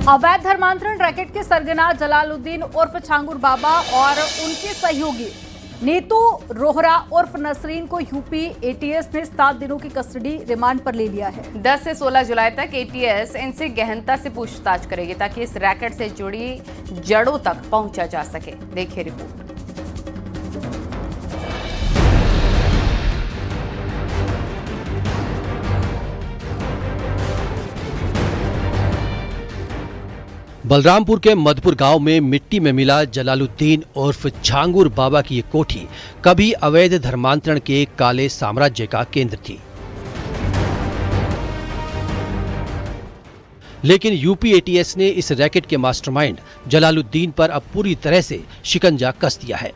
अवैध धर्मांतरण रैकेट के सरगना जलालुद्दीन उर्फ छांगुर बाबा और उनके सहयोगी नीतू रोहरा उर्फ नसरीन को यूपी एटीएस ने 7 दिनों की कस्टडी रिमांड पर ले लिया है। 10 से 16 जुलाई तक एटीएस इनसे गहनता से पूछताछ करेगी ताकि इस रैकेट से जुड़ी जड़ों तक पहुंचा जा सके। देखिए रिपोर्ट। बलरामपुर के मधुपुर गांव में मिट्टी में मिला जलालुद्दीन उर्फ छांगुर बाबा की ये कोठी कभी अवैध धर्मांतरण के काले साम्राज्य का केंद्र थी। लेकिन यूपी एटीएस ने इस रैकेट के मास्टरमाइंड जलालुद्दीन पर अब पूरी तरह से शिकंजा कस दिया है।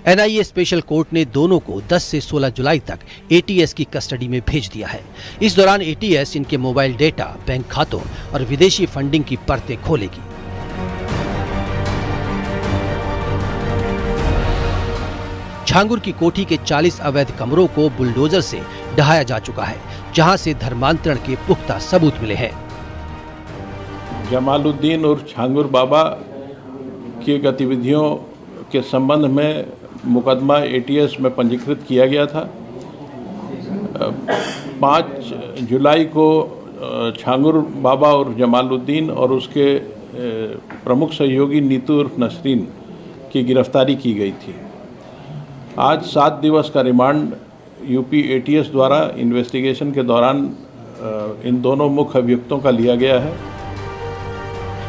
एनआईए स्पेशल कोर्ट ने दोनों को 10 से 16 जुलाई तक एटीएस की कस्टडी में भेज दिया है। इस दौरान एटीएस इनके मोबाइल डेटा, बैंक खातों और विदेशी फंडिंग की परतें खोलेगी। छांगुर की कोठी के 40 अवैध कमरों को बुलडोजर से ढहाया जा चुका है, जहां से धर्मांतरण के पुख्ता सबूत मिले हैं। जमालुद्दीन और छांगुर बाबा की गतिविधियों के संबंध में मुकदमा एटीएस में पंजीकृत किया गया था। 5 जुलाई को छांगुर बाबा और जमालुद्दीन और उसके प्रमुख सहयोगी नीतू उर्फ नसरीन की गिरफ्तारी की गई थी। आज 7 दिवस का रिमांड यूपी एटीएस द्वारा इन्वेस्टिगेशन के दौरान इन दोनों मुख्य अभियुक्तों का लिया गया है।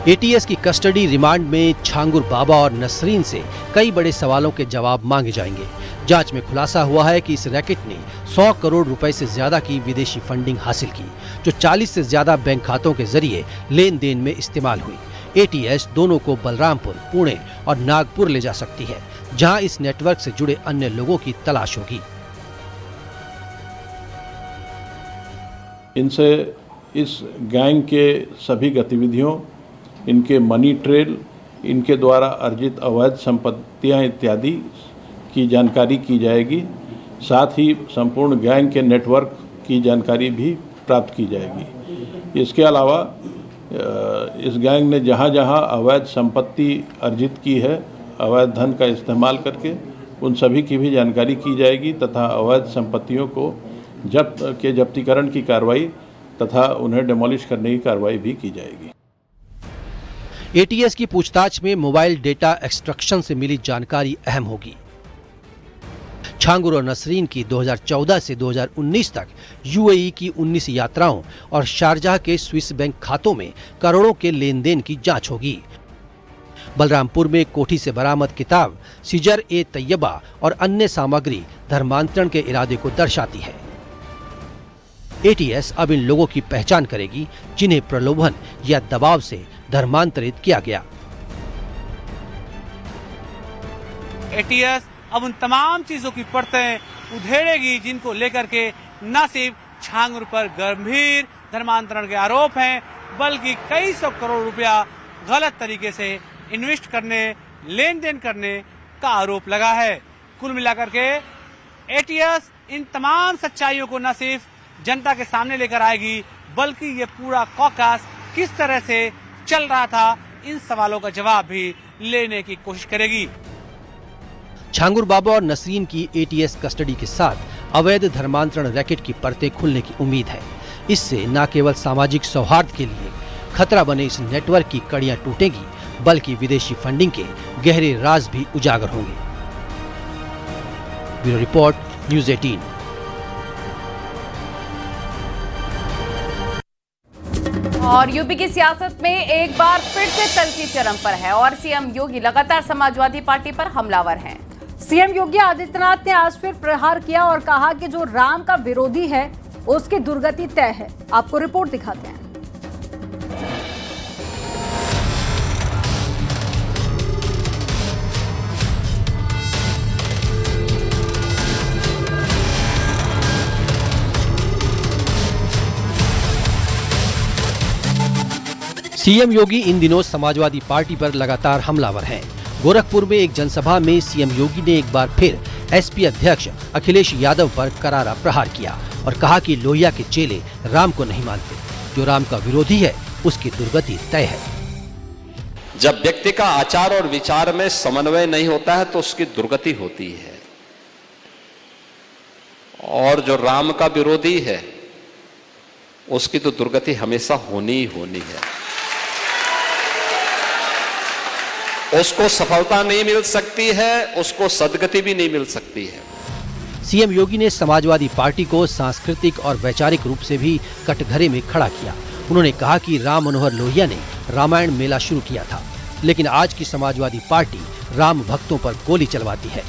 एटीएस की कस्टडी रिमांड में छांगुर बाबा और नसरीन से कई बड़े सवालों के जवाब मांगे जाएंगे। जांच में खुलासा हुआ है कि इस रैकेट ने 100 करोड़ रुपए से ज्यादा की विदेशी फंडिंग हासिल की, जो 40 से ज्यादा बैंक खातों के जरिए लेन देन में इस्तेमाल हुई। एटीएस दोनों को बलरामपुर, पुणे और नागपुर ले जा सकती है, जहां इस नेटवर्क से जुड़े अन्य लोगों की तलाश होगी। इनसे इस गैंग के सभी गतिविधियों, इनके मनी ट्रेल, इनके द्वारा अर्जित अवैध संपत्तियां इत्यादि की जानकारी की जाएगी। साथ ही संपूर्ण गैंग के नेटवर्क की जानकारी भी प्राप्त की जाएगी। इसके अलावा इस गैंग ने जहां जहां अवैध संपत्ति अर्जित की है, अवैध धन का इस्तेमाल करके, उन सभी की भी जानकारी की जाएगी तथा अवैध संपत्तियों को जब्तीकरण की कार्रवाई तथा उन्हें डिमोलिश करने की कार्रवाई भी की जाएगी। एटीएस की पूछताछ में मोबाइल डेटा एक्सट्रैक्शन से मिली जानकारी अहम होगी। छांगुर और नसरीन की 2014 से 2019 तक यूएई की 19 यात्राओं और शारजाह के स्विस बैंक खातों में करोड़ों के लेन देन की जांच होगी। बलरामपुर में कोठी से बरामद किताब सिजर ए तैयबा और अन्य सामग्री धर्मांतरण के इरादे को दर्शाती है। एटीएस अब इन लोगों की पहचान करेगी जिन्हें प्रलोभन या दबाव से धर्मांतरित किया गया। एटीएस अब उन तमाम चीजों की परतें उधेड़ेगी जिनको लेकर के न सिर्फ छांगुर पर गंभीर धर्मांतरण के आरोप हैं, बल्कि कई सौ करोड़ रुपया गलत तरीके से इन्वेस्ट करने, लेन देन करने का आरोप लगा है। कुल मिलाकर के एटीएस इन तमाम सच्चाइयों को न सिर्फ जनता के सामने लेकर आएगी, बल्कि ये पूरा कॉकस किस तरह से चल रहा था, इन सवालों का जवाब भी लेने की कोशिश करेगी। छांगुर बाबा और नसरीन की एटीएस कस्टडी के साथ अवैध धर्मांतरण रैकेट की परतें खुलने की उम्मीद है। इससे न केवल सामाजिक सौहार्द के लिए खतरा बने इस नेटवर्क की कड़ियां टूटेंगी, बल्कि विदेशी फंडिंग के गहरे राज भी उजागर होंगे। Bureau report, news 18। और यूपी की सियासत में एक बार फिर से तल्खी चरम पर है और सीएम योगी लगातार समाजवादी पार्टी पर हमलावर हैं। सीएम योगी आदित्यनाथ ने आज फिर प्रहार किया और कहा कि जो राम का विरोधी है उसकी दुर्गति तय है। आपको रिपोर्ट दिखाते हैं। सीएम योगी इन दिनों समाजवादी पार्टी पर लगातार हमलावर हैं। गोरखपुर में एक जनसभा में सीएम योगी ने एक बार फिर एसपी अध्यक्ष अखिलेश यादव पर करारा प्रहार किया और कहा कि लोहिया के चेले राम को नहीं मानते। जो राम का विरोधी है उसकी दुर्गति तय है। जब व्यक्ति का आचार और विचार में समन्वय नहीं होता है तो उसकी दुर्गति होती है। और जो राम का विरोधी है उसकी तो दुर्गति हमेशा होनी ही होनी है। उसको सफलता नहीं मिल सकती है, उसको सदगति भी नहीं मिल सकती है। सीएम योगी ने समाजवादी पार्टी को सांस्कृतिक और वैचारिक रूप से भी कटघरे में खड़ा किया। उन्होंने कहा कि राम मनोहर लोहिया ने रामायण मेला शुरू किया था, लेकिन आज की समाजवादी पार्टी राम भक्तों पर गोली चलवाती है।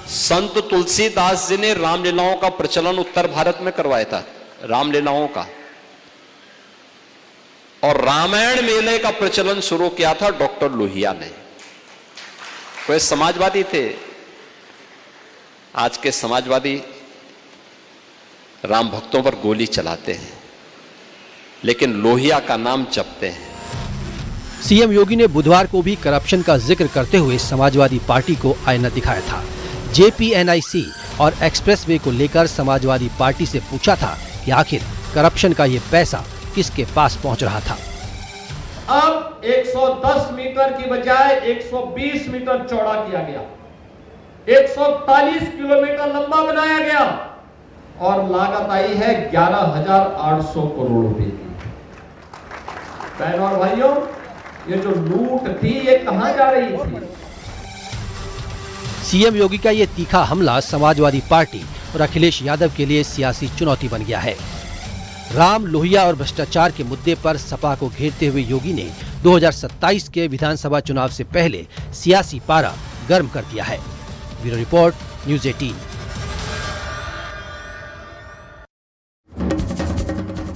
संत तुलसीदास जी ने रामलीलाओं का प्रचलन उत्तर भारत में करवाया था, रामलीलाओं का, और रामायण मेले का प्रचलन शुरू किया था डॉक्टर लोहिया ने। वे समाजवादी थे। आज के समाजवादी राम भक्तों पर गोली चलाते हैं, लेकिन लोहिया का नाम जपते हैं। सीएम योगी ने बुधवार को भी करप्शन का जिक्र करते हुए समाजवादी पार्टी को आईना दिखाया था। JPNIC और एक्सप्रेसवे को लेकर समाजवादी पार्टी से पूछा था कि आखिर करप्शन का ये पैसा किसके पास पहुंच रहा था। अब 110 मीटर की बजाय 120 मीटर चौड़ा किया गया, 140 किलोमीटर लंबा बनाया गया और लागत आई है 11,800 करोड़ रुपए की। बहनों और भाइयों, ये जो लूट थी ये कहां जा रही थी? सीएम योगी का ये तीखा हमला समाजवादी पार्टी और अखिलेश यादव के लिए सियासी चुनौती बन गया है। राम, लोहिया और भ्रष्टाचार के मुद्दे पर सपा को घेरते हुए योगी ने 2027 के विधानसभा चुनाव से पहले सियासी पारा गर्म कर दिया है। Bureau report, news 18।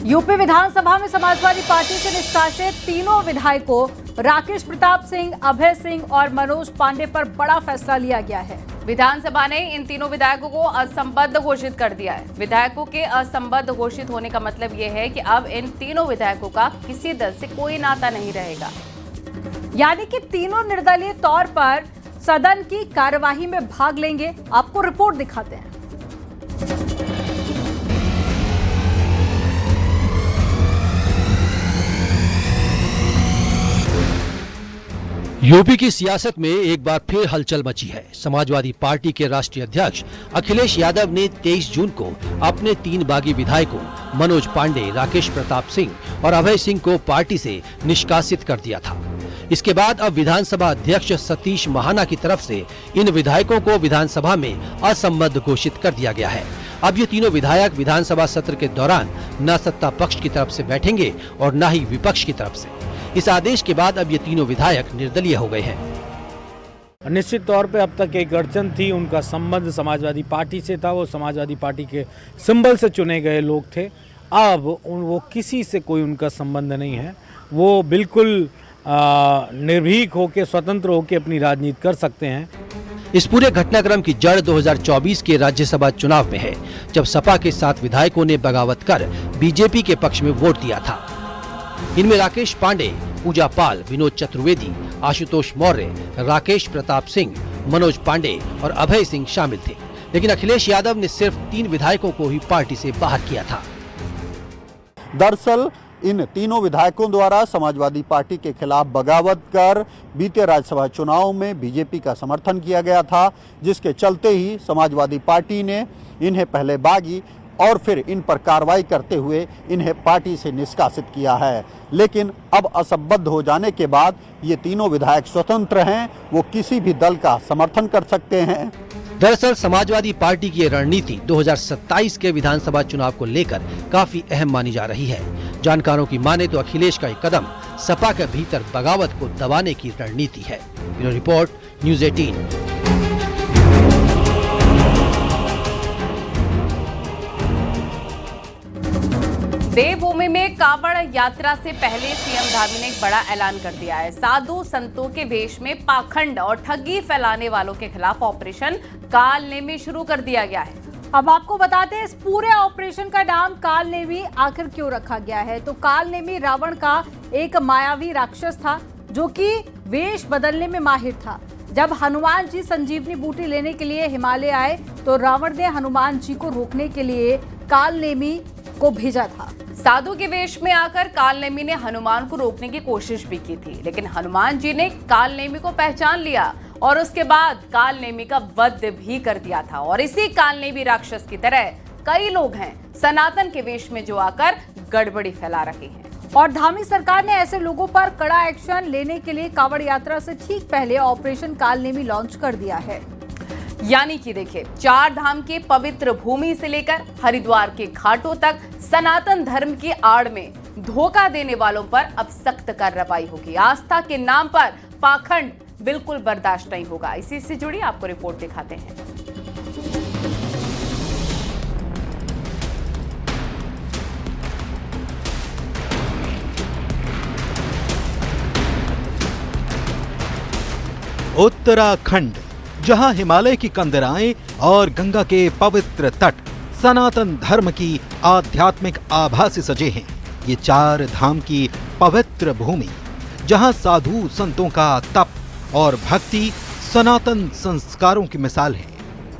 यूपी विधानसभा में समाजवादी पार्टी से निष्कासित तीनों विधायकों राकेश प्रताप सिंह, अभय सिंह और मनोज पांडे पर बड़ा फैसला लिया गया है। विधानसभा ने इन तीनों विधायकों को असंबद्ध घोषित कर दिया है। विधायकों के असंबद्ध घोषित होने का मतलब यह है कि अब इन तीनों विधायकों का किसी दल से कोई नाता नहीं रहेगा। यानी कि तीनों निर्दलीय तौर पर सदन की कार्यवाही में भाग लेंगे। आपको रिपोर्ट दिखाते हैं। यूपी की सियासत में एक बार फिर हलचल मची है। समाजवादी पार्टी के राष्ट्रीय अध्यक्ष अखिलेश यादव ने 23 जून को अपने 3 बागी विधायकों मनोज पांडे, राकेश प्रताप सिंह और अभय सिंह को पार्टी से निष्कासित कर दिया था। इसके बाद अब विधानसभा अध्यक्ष सतीश महाना की तरफ से इन विधायकों को विधानसभा में असंबद्ध घोषित कर दिया गया है। अब ये तीनों विधायक विधानसभा सत्र के दौरान न सत्ता पक्ष की तरफ से बैठेंगे और न ही विपक्ष की तरफ से। इस आदेश के बाद अब ये तीनों विधायक निर्दलीय हो गए हैं। निश्चित तौर पे अब तक एक अड़चन थी, उनका संबंध समाजवादी पार्टी से था, वो समाजवादी पार्टी के सिंबल से चुने गए लोग थे। अब वो किसी से कोई उनका संबंध नहीं है। वो बिल्कुल निर्भीक होकर, स्वतंत्र होकर अपनी राजनीति कर सकते हैं। इस पूरे घटनाक्रम की जड़ 2024 के राज्यसभा चुनाव में है, जब सपा के 7 विधायकों ने बगावत कर बीजेपी के पक्ष में वोट दिया था। इनमें राकेश पांडे, पूजा पाल, विनोद चतुर्वेदी, आशुतोष मौर्य, राकेश प्रताप सिंह, मनोज पांडे और अभय सिंह शामिल थे। लेकिन अखिलेश यादव ने सिर्फ 3 विधायकों को ही पार्टी से बाहर किया था। दरअसल इन तीनों विधायकों द्वारा समाजवादी पार्टी के खिलाफ बगावत कर बीते राज्यसभा चुनाव में बीजेपी का समर्थन किया गया था, जिसके चलते ही समाजवादी पार्टी ने इन्हें पहले बागी और फिर इन पर कार्रवाई करते हुए इन्हें पार्टी से निष्कासित किया है। लेकिन अब असंबद्ध हो जाने के बाद ये तीनों विधायक स्वतंत्र हैं, वो किसी भी दल का समर्थन कर सकते हैं। दरअसल समाजवादी पार्टी की ये रणनीति 2027 के विधानसभा चुनाव को लेकर काफी अहम मानी जा रही है। जानकारों की माने तो अखिलेश का ये कदम सपा के भीतर बगावत को दबाने की रणनीति है। Bureau report, news 18। देवभूमि में कांवड़ यात्रा से पहले सीएम धामी ने एक बड़ा ऐलान कर दिया है। साधु संतों के वेश में पाखंड और ठगी फैलाने वालों के खिलाफ ऑपरेशन कालनेमी शुरू कर दिया गया है। अब आपको बताते हैं इस पूरे ऑपरेशन का नाम कालनेमी आखिर क्यों रखा गया है। तो कालनेमी रावण का एक मायावी राक्षस था जो कि वेश बदलने में माहिर था। जब हनुमान जी संजीवनी बूटी लेने के लिए हिमालय आए तो रावण ने हनुमान जी को रोकने के लिए कालनेमी को भेजा था। साधु के वेश में आकर कालनेमी ने हनुमान को रोकने की कोशिश भी की थी, लेकिन हनुमान जी ने कालनेमी को पहचान लिया और उसके बाद कालनेमी का वध भी कर दिया था। और इसी कालनेमी राक्षस की तरह कई लोग हैं सनातन के वेश में जो आकर गड़बड़ी फैला रहे हैं। और धामी सरकार ने ऐसे लोगों पर कड़ा एक्शन लेने के लिए कांवड़ यात्रा से ठीक पहले ऑपरेशन कालनेमी लॉन्च कर दिया है। यानी कि देखिए, 4 धाम के पवित्र भूमि से लेकर हरिद्वार के घाटों तक सनातन धर्म की आड़ में धोखा देने वालों पर अब सख्त कार्रवाई होगी। आस्था के नाम पर पाखंड बिल्कुल बर्दाश्त नहीं होगा। इसी से जुड़ी आपको रिपोर्ट दिखाते हैं। उत्तराखंड, जहां हिमालय की कंदराएं और गंगा के पवित्र तट सनातन धर्म की आध्यात्मिक आभा से सजे हैं। ये 4 धाम की पवित्र भूमि, जहां साधु संतों का तप और भक्ति सनातन संस्कारों की मिसाल है।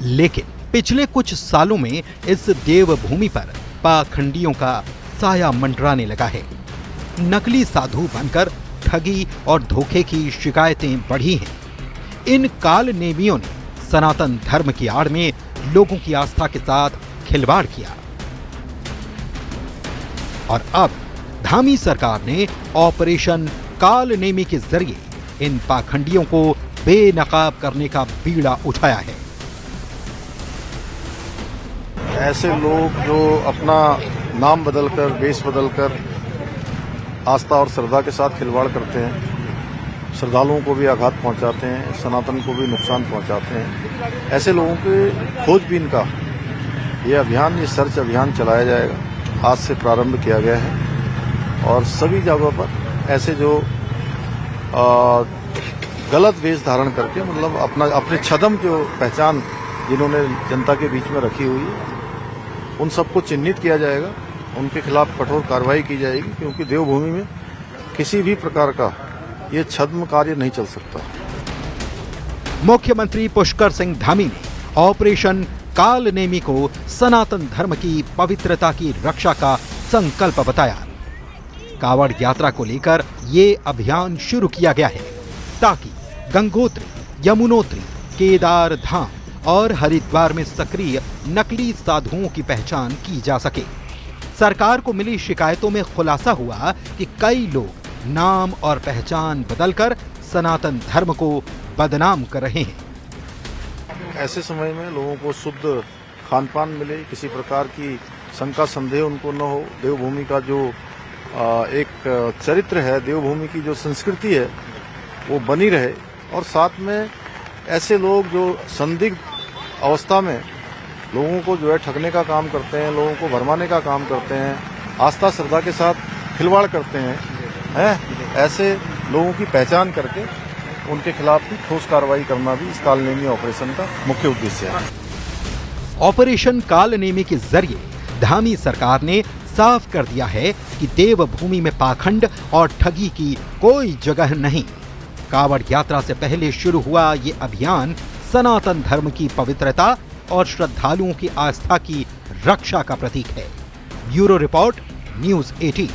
लेकिन पिछले कुछ सालों में इस देवभूमि पर पाखंडियों का साया मंडराने लगा है। नकली साधु बनकर ठगी और धोखे की शिकायतें बढ़ी हैं। इन कालनेमियों ने सनातन धर्म की आड़ में लोगों की आस्था के साथ खिलवाड़ किया और अब धामी सरकार ने ऑपरेशन कालनेमी के जरिए इन पाखंडियों को बेनकाब करने का बीड़ा उठाया है। ऐसे लोग जो अपना नाम बदलकर, वेश बदलकर आस्था और श्रद्धा के साथ खिलवाड़ करते हैं, श्रद्धालुओं को भी आघात पहुंचाते हैं, सनातन को भी नुकसान पहुंचाते हैं, ऐसे लोगों के खोजबीन का ये अभियान, ये सर्च अभियान चलाया जाएगा। आज से प्रारंभ किया गया है और सभी जगहों पर ऐसे जो गलत वेश धारण करके, मतलब अपने छद्म जो पहचान जिन्होंने जनता के बीच में रखी हुई है, उन सबको चिन्हित किया जाएगा, उनके खिलाफ कठोर कार्रवाई की जाएगी, क्योंकि देवभूमि में किसी भी प्रकार का ये छद्म कार्य नहीं चल सकता। मुख्यमंत्री पुष्कर सिंह धामी ने ऑपरेशन कालनेमी को सनातन धर्म की पवित्रता की रक्षा का संकल्प बताया। कांवड़ यात्रा को लेकर ये अभियान शुरू किया गया है ताकि गंगोत्री, यमुनोत्री, केदार धाम और हरिद्वार में सक्रिय नकली साधुओं की पहचान की जा सके। सरकार को मिली शिकायतों में खुलासा हुआ कि कई लोग नाम और पहचान बदलकर सनातन धर्म को बदनाम कर रहे हैं। ऐसे समय में लोगों को शुद्ध खान पान मिले, किसी प्रकार की शंका संदेह उनको न हो, देवभूमि का जो एक चरित्र है, देवभूमि की जो संस्कृति है वो बनी रहे, और साथ में ऐसे लोग जो संदिग्ध अवस्था में लोगों को जो है ठगने का काम करते हैं, लोगों को भरमाने का काम करते हैं, आस्था श्रद्धा के साथ खिलवाड़ करते हैं, ऐसे लोगों की पहचान करके उनके खिलाफ भी ठोस कार्रवाई करना भी इस कालनेमी ऑपरेशन का मुख्य उद्देश्य है। ऑपरेशन कालनेमी के जरिए धामी सरकार ने साफ कर दिया है कि देवभूमि में पाखंड और ठगी की कोई जगह नहीं। कांवड़ यात्रा से पहले शुरू हुआ ये अभियान सनातन धर्म की पवित्रता और श्रद्धालुओं की आस्था की रक्षा का प्रतीक है। Bureau report, news 18।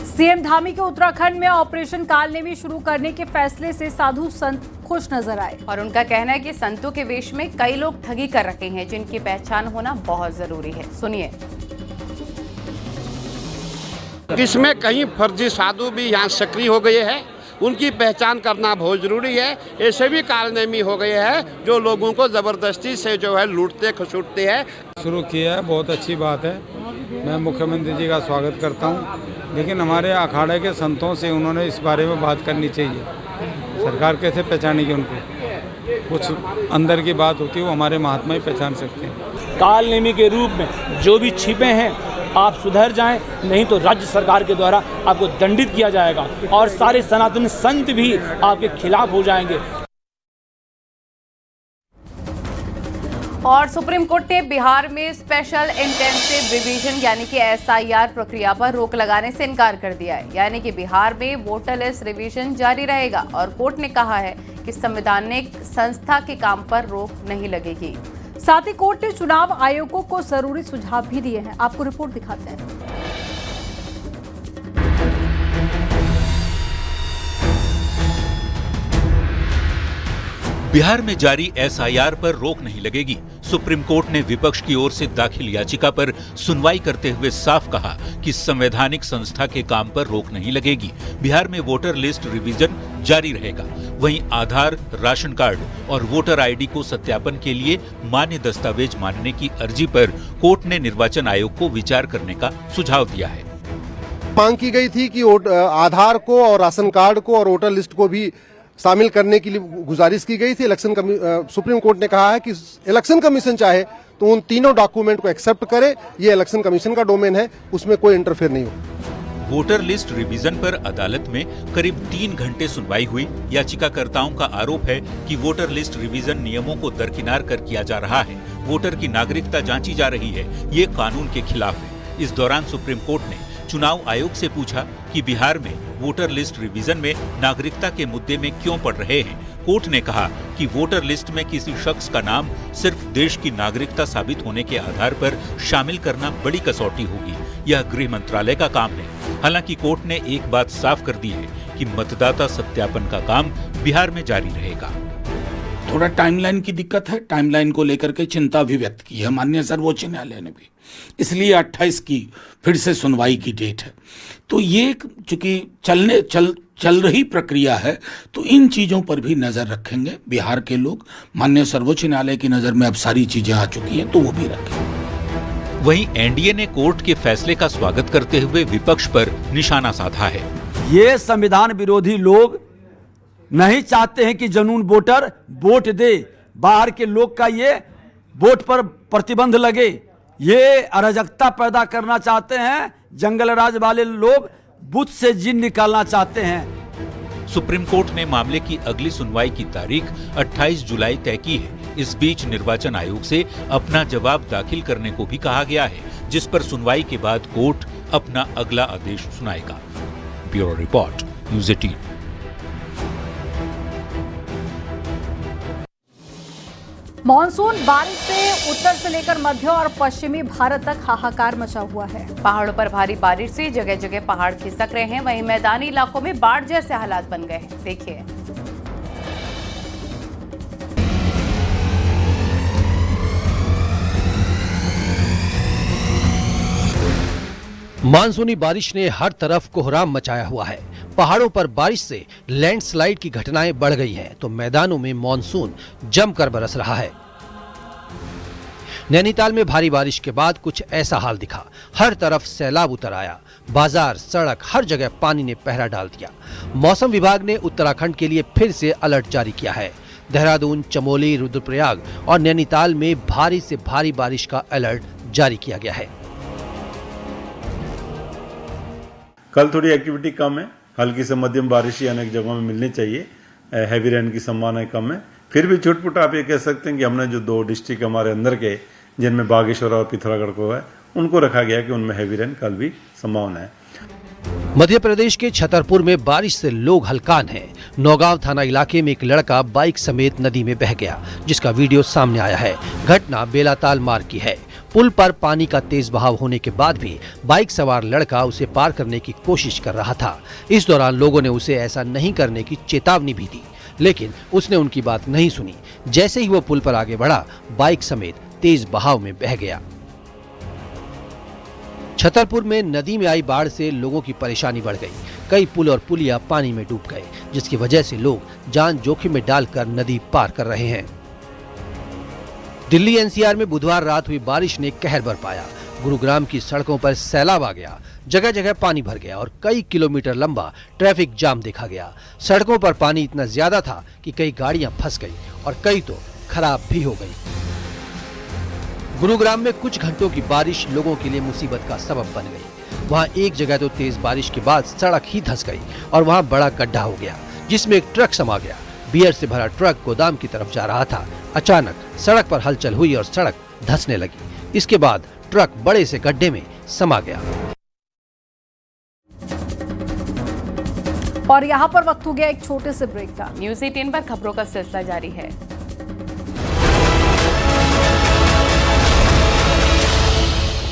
CM Dhami के उत्तराखंड में ऑपरेशन कालनेमी शुरू करने के फैसले से साधु संत खुश नजर आए और उनका कहना है कि संतों के वेश में कई लोग ठगी कर रखे हैं, जिनकी पहचान होना बहुत जरूरी है। सुनिए। इसमें कहीं फर्जी साधु भी यहाँ सक्रिय हो गए हैं, उनकी पहचान करना बहुत जरूरी है। ऐसे भी कालनेमी हो गए हैं जो लोगों को जबरदस्ती से जो है लूटते खसूटते हैं। शुरू किया है, बहुत अच्छी बात है। मैं मुख्यमंत्री जी का स्वागत करता हूं, लेकिन हमारे अखाड़े के संतों से उन्होंने इस बारे में बात करनी चाहिए। सरकार कैसे पहचानेगी उनको? कुछ अंदर की बात होती है, वो हमारे महात्मा ही पहचान सकते हैं। कालनेमी के रूप में जो भी छिपे हैं आप सुधर जाएं, नहीं तो राज्य सरकार के द्वारा आपको दंडित किया जाएगा और सारे सनातन संत भी आपके खिलाफ हो जाएंगे। और सुप्रीम कोर्ट ने बिहार में स्पेशल इंटेंसिव रिवीजन यानी कि एसआईआर प्रक्रिया पर रोक लगाने से इनकार कर दिया है। यानी कि बिहार में वोटर लिस्ट रिवीजन जारी रहेगा और कोर्ट ने कहा है कि संवैधानिक संस्था के काम पर रोक नहीं लगेगी। साथ ही कोर्ट ने चुनाव आयोगों को जरूरी सुझाव भी दिए हैं। आपको रिपोर्ट दिखाते हैं। बिहार में जारी एसआईआर पर रोक नहीं लगेगी। सुप्रीम कोर्ट ने विपक्ष की ओर से दाखिल याचिका पर सुनवाई करते हुए साफ कहा कि संवैधानिक संस्था के काम पर रोक नहीं लगेगी। बिहार में वोटर लिस्ट रिवीजन जारी रहेगा। वहीं आधार, राशन कार्ड और वोटर आईडी को सत्यापन के लिए मान्य दस्तावेज मानने की अर्जी पर कोर्ट ने निर्वाचन आयोग को विचार करने का सुझाव दिया है। मांग की गई थी कि आधार को और राशन कार्ड को और वोटर लिस्ट को भी शामिल करने के लिए गुजारिश की गई थी। सुप्रीम कोर्ट ने कहा है कि इलेक्शन कमीशन चाहे तो उन तीनों डॉक्यूमेंट को एक्सेप्ट करे। ये इलेक्शन कमीशन का डोमेन है, उसमें कोई इंटरफेयर नहीं हो। वोटर लिस्ट रिवीजन पर अदालत में करीब 3 घंटे सुनवाई हुई। याचिकाकर्ताओं का आरोप है कि वोटर लिस्ट रिवीजन नियमों को दरकिनार कर किया जा रहा है। वोटर की नागरिकता जांची जा रही है, ये कानून के खिलाफ है। इस दौरान सुप्रीम कोर्ट ने चुनाव आयोग से पूछा कि बिहार में वोटर लिस्ट रिवीजन में नागरिकता के मुद्दे में क्यों पड़ रहे हैं। कोर्ट ने कहा कि वोटर लिस्ट में किसी शख्स का नाम सिर्फ देश की नागरिकता साबित होने के आधार पर शामिल करना बड़ी कसौटी होगी। यह गृह मंत्रालय का काम है। हालांकि कोर्ट ने एक बात साफ कर दी है कि मतदाता सत्यापन का काम बिहार में जारी रहेगा। थोड़ा टाइमलाइन की दिक्कत है, टाइमलाइन को लेकर के चिंता भी व्यक्त की है माननीय सर्वोच्च न्यायालय ने भी, इसलिए 28 की फिर से सुनवाई की डेट है। तो ये चूंकि चल रही प्रक्रिया है, तो इन चीजों पर भी नजर रखेंगे बिहार के लोग। माननीय सर्वोच्च न्यायालय की नजर में अब सारी चीजें आ चुकी हैं, तो वो भी रखेंगे। वहीं एनडीए ने कोर्ट के फैसले का स्वागत करते हुए विपक्ष पर निशाना साधा है। ये संविधान विरोधी लोग नहीं चाहते हैं कि जनून वोटर वोट दे, बाहर के लोग का ये वोट पर प्रतिबंध लगे। ये अराजकता पैदा करना चाहते हैं। जंगल राज वाले लोग बूथ से जिन निकालना चाहते हैं। सुप्रीम कोर्ट ने मामले की अगली सुनवाई की तारीख 28 जुलाई तय की है। इस बीच निर्वाचन आयोग से अपना जवाब दाखिल करने को भी कहा गया है, जिस पर सुनवाई के बाद कोर्ट अपना अगला आदेश सुनाएगा। Bureau report, news 18। मॉनसून बारिश से उत्तर से लेकर मध्य और पश्चिमी भारत तक हाहाकार मचा हुआ है। पहाड़ों पर भारी बारिश से जगह जगह पहाड़ खिसक रहे हैं, वहीं मैदानी इलाकों में बाढ़ जैसे हालात बन गए हैं। देखिए, मानसूनी बारिश ने हर तरफ कोहराम मचाया हुआ है। पहाड़ों पर बारिश से लैंडस्लाइड की घटनाएं बढ़ गई हैं, तो मैदानों में मानसून जमकर बरस रहा है। नैनीताल में भारी बारिश के बाद कुछ ऐसा हाल दिखा। हर तरफ सैलाब उतर आया। बाजार, सड़क, हर जगह पानी ने पहरा डाल दिया। मौसम विभाग ने उत्तराखंड के लिए फिर से अलर्ट जारी किया है। देहरादून, चमोली, रुद्रप्रयाग और नैनीताल में भारी से भारी बारिश का अलर्ट जारी किया गया है। कल थोड़ी एक्टिविटी कम है, हल्की से मध्यम बारिश ही अनेक जगहों में मिलनी चाहिए। हैवी रेन की संभावना कम है। फिर भी छुटपुट आप ये कह सकते हैं कि हमने जो 2 डिस्ट्रिक्ट हमारे अंदर के, जिनमें बागेश्वर और पिथौरागढ़ को है, उनको रखा गया कि उनमें हैवी रेन कल भी संभावना है। मध्य प्रदेश के छतरपुर में बारिश से लोग हलकान हैं। नौगांव थाना इलाके में एक लड़का बाइक समेत नदी में बह गया, जिसका वीडियो सामने आया है। घटना बेलाताल मार्ग की है। पुल पर पानी का तेज बहाव होने के बाद भी बाइक सवार लड़का उसे पार करने की कोशिश कर रहा था। इस दौरान लोगों ने उसे ऐसा नहीं करने की चेतावनी भी दी, लेकिन उसने उनकी बात नहीं सुनी। जैसे ही वो पुल पर आगे बढ़ा, बाइक समेत तेज बहाव में बह गया। छतरपुर में नदी में आई बाढ़ से लोगों की परेशानी बढ़ गई। कई पुल और पुलिया पानी में डूब गए, जिसकी वजह से लोग जान जोखिम में डालकर नदी पार कर रहे हैं। दिल्ली एनसीआर में बुधवार रात हुई बारिश ने कहर बरपाया। गुरुग्राम की सड़कों पर सैलाब आ गया। जगह जगह पानी भर गया और कई किलोमीटर लंबा ट्रैफिक जाम देखा गया। सड़कों पर पानी इतना ज्यादा था कि कई गाड़ियां फंस गई और कई तो खराब भी हो गई। गुरुग्राम में कुछ घंटों की बारिश लोगों के लिए मुसीबत का सबब बन गई। वहां एक जगह तो तेज बारिश के बाद सड़क ही धंस गई और वहां बड़ा गड्ढा हो गया, जिसमें एक ट्रक समा गया। बियर से भरा ट्रक गोदाम की तरफ जा रहा था। अचानक सड़क पर हलचल हुई और सड़क धंसने लगी। इसके बाद ट्रक बड़े से गड्ढे में समा गया। और यहाँ पर वक्त हो गया एक छोटे से ब्रेक का। न्यूज़ 18 पर खबरों का सिलसिला जारी है।